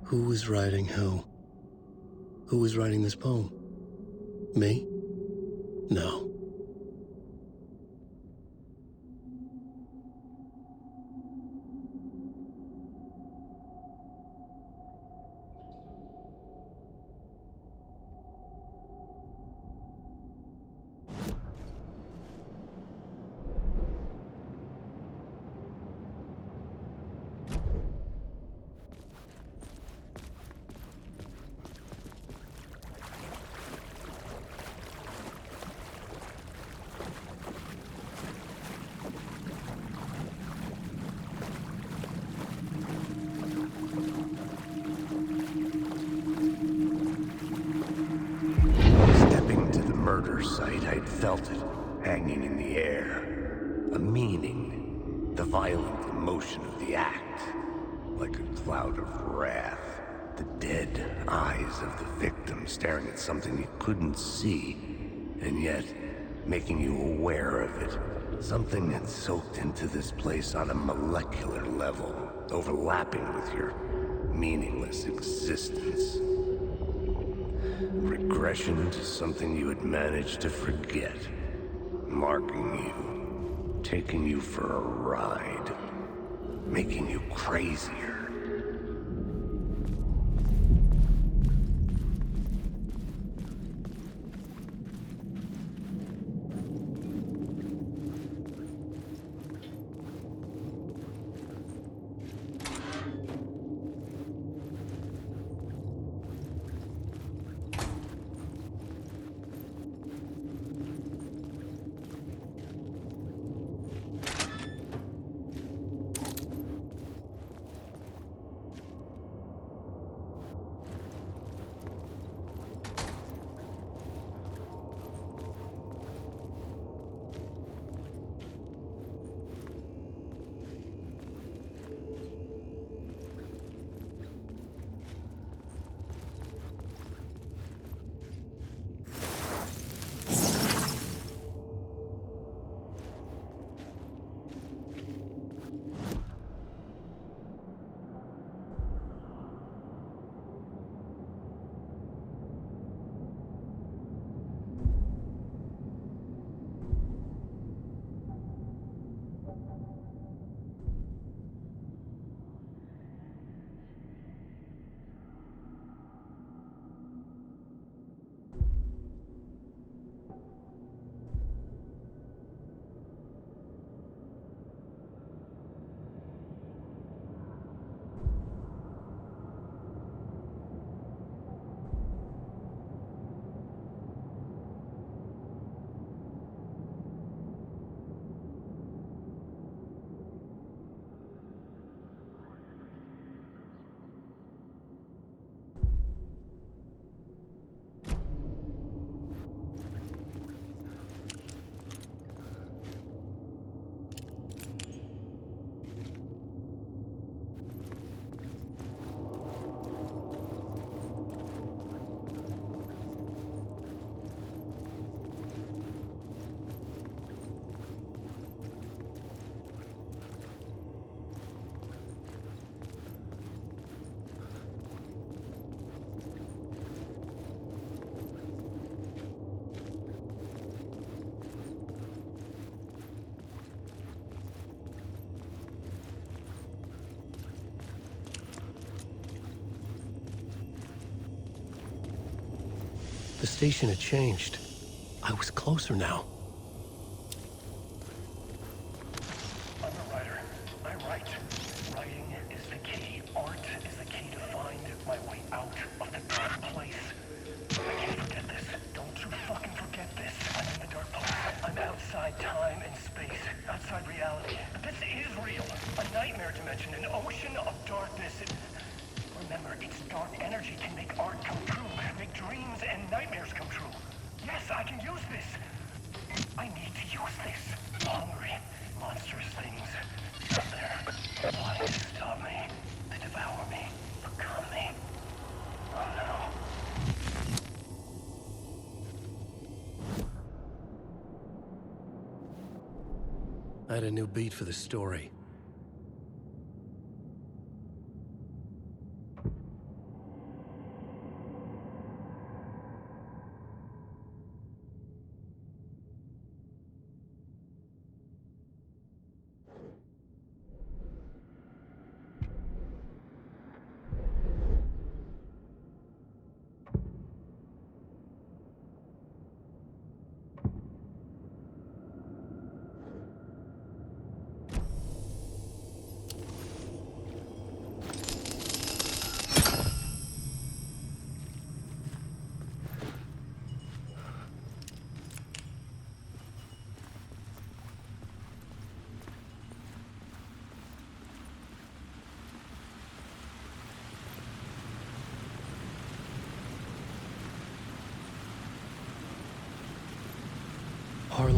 Who was writing who? Who was writing this poem? Me? No. Stepping to the murder site, I'd felt it, hanging in the air. A meaning, the violent emotion of the act. Like a cloud of wrath, the dead eyes of the victim staring at something you couldn't see, and yet making you aware of it. Something had soaked into this place on a molecular level, overlapping with your meaningless existence. Regression to something you had managed to forget. Marking you. Taking you for a ride. Making you crazier. The station had changed. I was closer now. I'm a writer. I write. Writing is the key. Art is the key to find my way out of the dark place. I can't forget this. Don't you fucking forget this. I'm in the dark place. I'm outside time and space. Outside reality. But this is real. A nightmare dimension. An ocean of darkness. Remember, its dark energy can make art come true. Make dreams and nightmares come true. Yes, I can use this. I need to use this. Hungry, monstrous things. Out there. Wanting to stop me. To devour me. Become me. Oh no. I had a new beat for the story.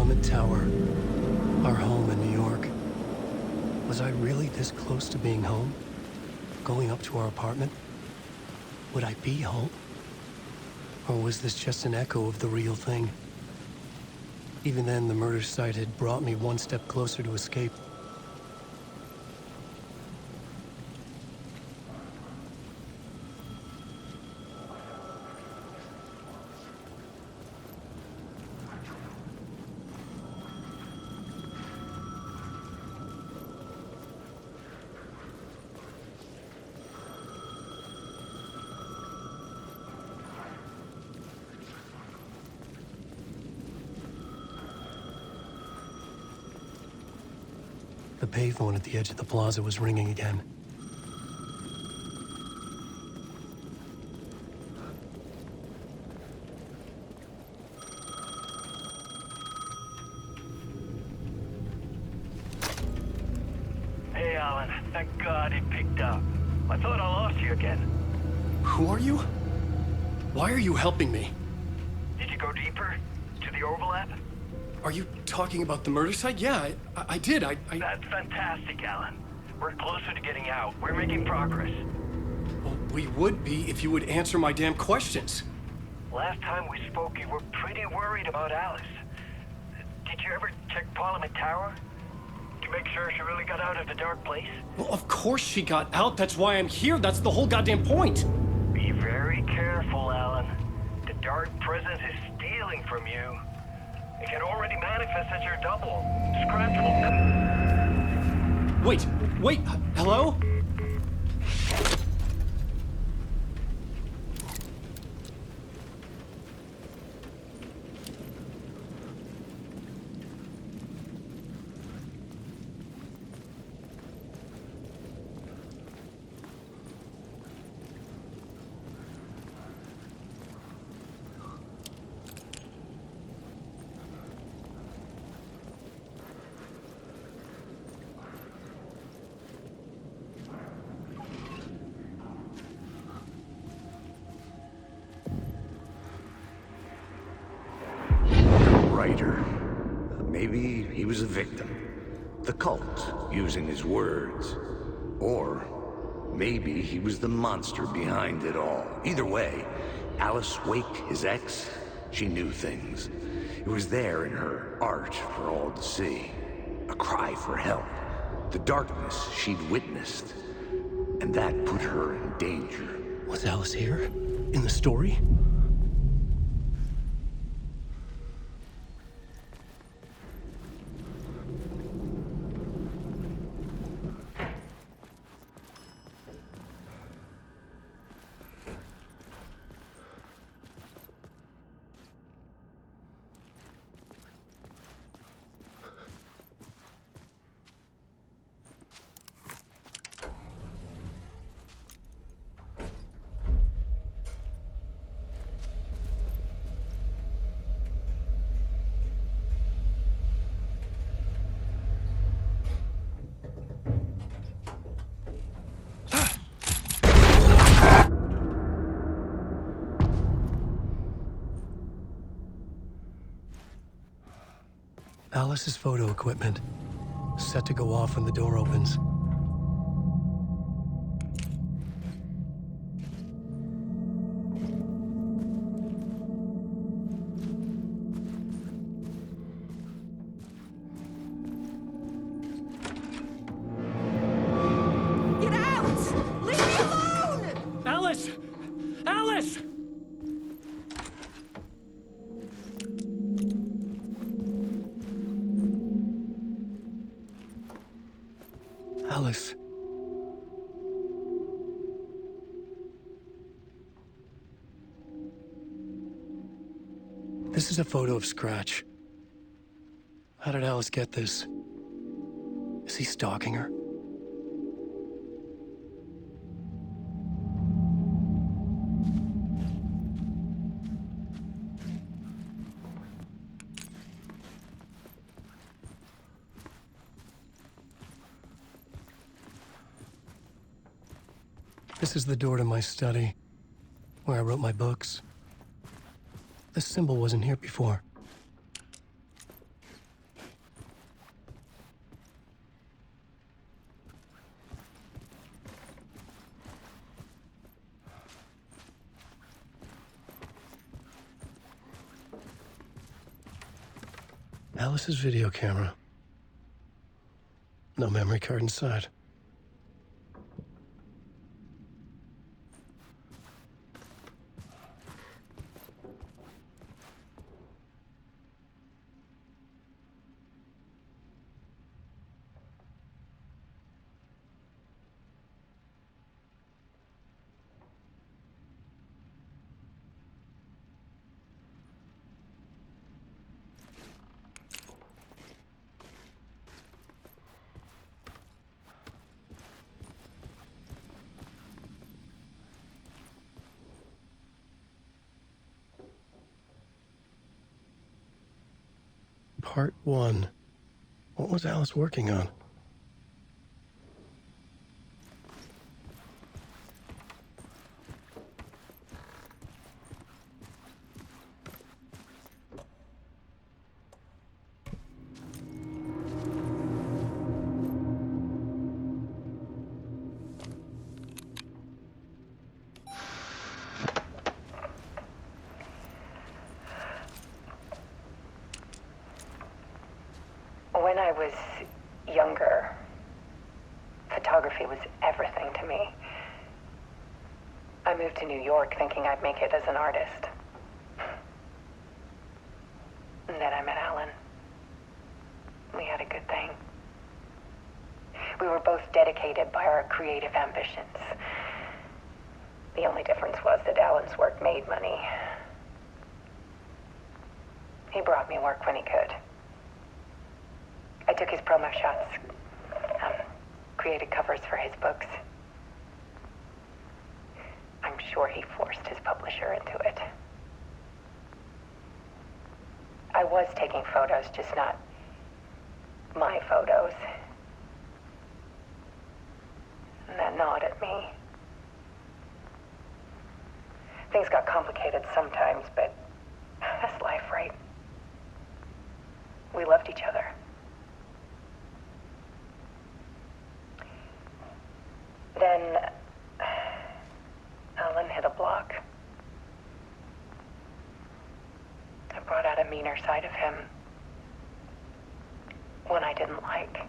Parliament Tower, our home in New York. Was I really this close to being home? Going up to our apartment? Would I be home? Or was this just an echo of the real thing? Even then, the murder site had brought me one step closer to escape. The payphone at the edge of the plaza was ringing again. Hey, Alan. Thank God it picked up. I thought I lost you again. Who are you? Why are you helping me? Did you go deeper? To the overlap? Are you talking about the murder site? Yeah, I did. That's fantastic, Alan. We're closer to getting out. We're making progress. Well, we would be if you would answer my damn questions. Last time we spoke, you were pretty worried about Alice. Did you ever check Parliament Tower? To make sure she really got out of the dark place? Well, of course she got out. That's why I'm here. That's the whole goddamn point. Be very careful, Alan. The dark presence is stealing from you. It can already manifest as your double. Scratch will... Wait, hello? Writer. Maybe he was a victim. The cult, using his words. Or maybe he was the monster behind it all. Either way, Alice Wake, his ex, she knew things. It was there in her art for all to see. A cry for help. The darkness she'd witnessed. And that put her in danger. Was Alice here? In the story? Alice's photo equipment, set to go off when the door opens. Get out! Leave me alone! Alice! Alice! Alice. This is a photo of Scratch. How did Alice get this? Is he stalking her? This is the door to my study, where I wrote my books. This symbol wasn't here before. Alice's video camera. No memory card inside. Part 1. What was Alice working on? When I was younger, photography was everything to me. I moved to New York thinking I'd make it as an artist. And then I met Alan. We had a good thing. We were both dedicated by our creative ambitions. The only difference was that Alan's work made money. He brought me work when he could. I took his promo shots, created covers for his books. I'm sure he forced his publisher into it. I was taking photos, just not my photos. And that gnawed at me. Things got complicated sometimes, but that's life, right? We loved each other. Then Alan hit a block. I brought out a meaner side of him. One I didn't like.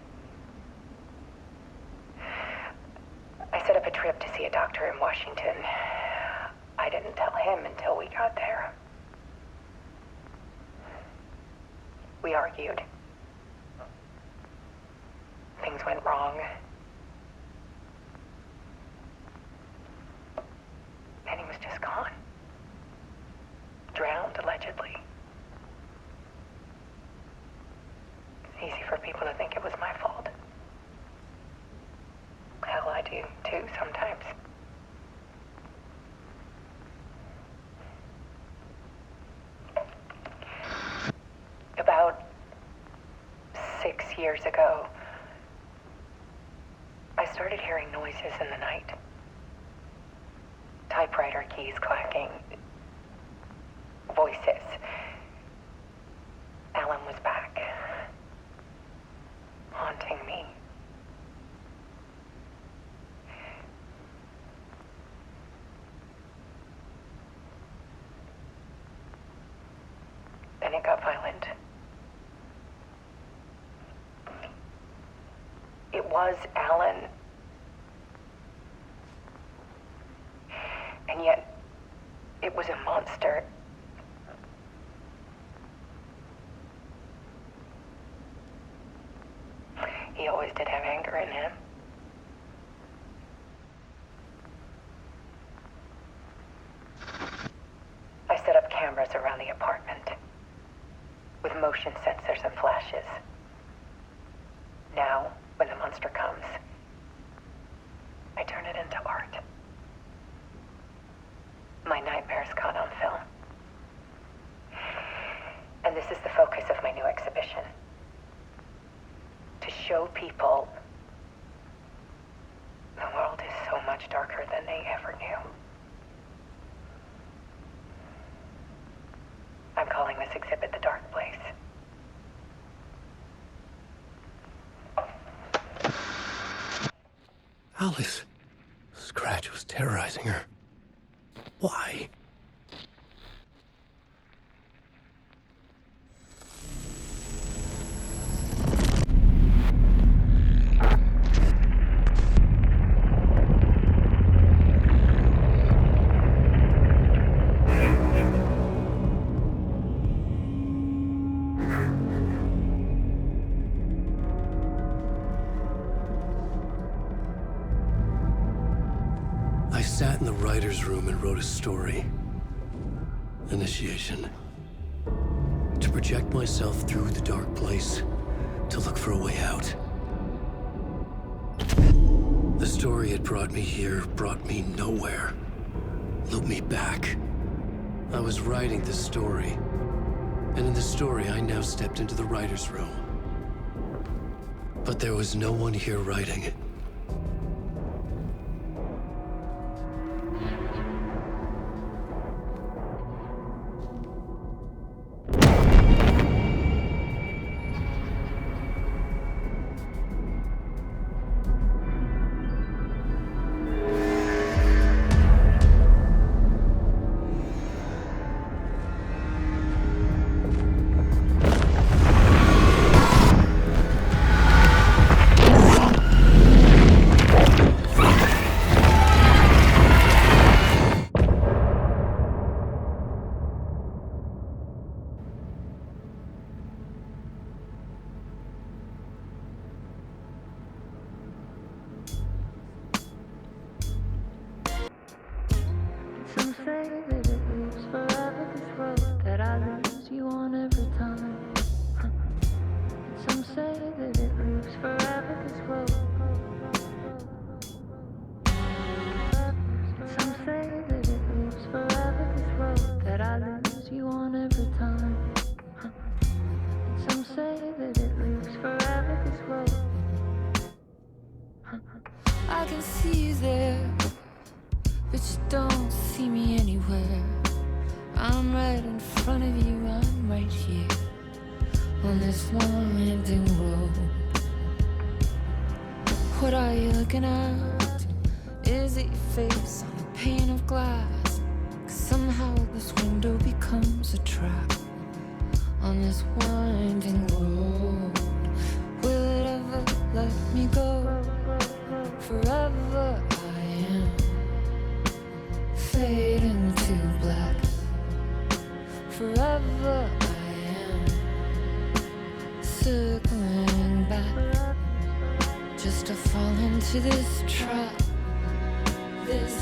I set up a trip to see a doctor in Washington. I didn't tell him until we got there. We argued. Things went wrong. And he was just gone. Drowned, allegedly. It's easy for people to think it was my fault. Hell, I do too sometimes. About 6 years ago, I started hearing noises in the night. Typewriter keys clacking. Voices. Alan was back. Haunting me. Then it got violent. It was Alan. And yet, it was a monster. He always did have anger in him. I set up cameras around the apartment with motion sensors and flashes. Now, when the monster comes, I turn it into art. My nightmares caught on film. And this is the focus of my new exhibition. To show people the world is so much darker than they ever knew. I'm calling this exhibit The Dark Place. Alice. Scratch was terrorizing her. Why? sat in the writer's room and wrote a story. Initiation. To project myself through the dark place, to look for a way out. The story had brought me here, brought me nowhere. Looped me back. I was writing the story. And in the story, I now stepped into the writer's room. But there was no one here writing it. Some say that it lives forever, this road that I lose you on every time. Some say that it lives forever, this road. Some say that it lives forever, this road that I lose you on every time. Some say that it lives forever, this road. I can see you there, but you don't see me anywhere. I'm right in front of you, I'm right here on this winding road. What are you looking at? Is it your face on a pane of glass? 'Cause somehow this window becomes a trap on this winding road. Will it ever let me go? Forever I am fading to black. Forever I am circling back, just to fall into this trap. This